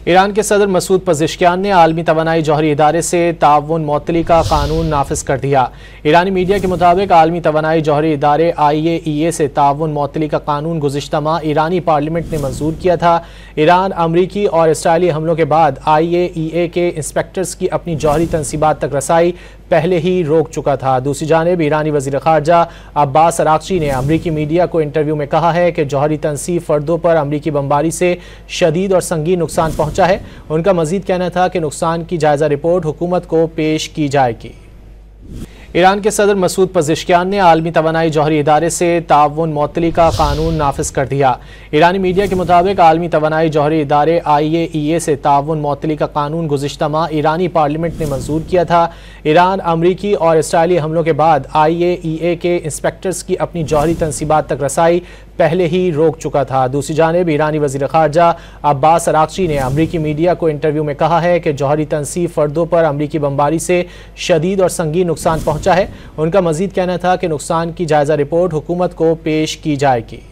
Iran के सदर मसूद पज़ेश्कियान ने आलमी तवानाई जौहरी इदारे से ताउन मुअत्तली का कानून नाफिज कर दिया। ईरानी मीडिया के मुताबिक आलमी तवानाई जौहरी इदारे IAEA से ताउन मुअत्तली का कानून गुज़िश्ता माह ईरानी पार्लियामेंट ने मंजूर किया था। ईरान अमरीकी और इसराइली हमलों के बाद IAEA के इंस्पेक्टर्स की अपनी जौहरी तनसीबात तक रसाई पहले ही रोक चुका था। दूसरी जानिब ईरानी वज़ीर ख़ारजा अब्बास अराग़ची ने अमरीकी मीडिया को इंटरव्यू में कहा है कि जौहरी तनसीब फ़र्दों पर अमरीकी बमबारी से शदीद और संगीन नुकसान पहुँचा है। उनका मज़ीद कहना था कि नुकसान की जायज़ा रिपोर्ट हुकूमत को पेश की जाएगी। ईरान के सदर मसूद पज़ेश्कियान ने आलमी तवानाई जौहरी इदारे से ताउन मुअत्तली का कानून नाफिज कर दिया। ईरानी मीडिया के मुताबिक आलमी तवानाई जौहरी इदारे IAEA से ताउन मुअत्तली का कानून गुज़िश्ता माह ईरानी पार्लियामेंट ने मंजूर किया था। ईरान अमरीकी और इसराइली हमलों के बाद IAEA के इंस्पेक्टर्स की अपनी जौहरी तनसीबात तक रसाई पहले ही रोक चुका था। दूसरी जानिब ईरानी वज़ीर ख़ारजा अब्बास अराग़ची ने अमरीकी मीडिया को इंटरव्यू में कहा है कि जौहरी तनसीब फ़र्दों पर अमरीकी बमबारी से शदीद और संगीन नुकसान पहुँचा है। उनका मज़ीद कहना था कि नुकसान की जायज़ा रिपोर्ट हुकूमत को पेश की जाएगी।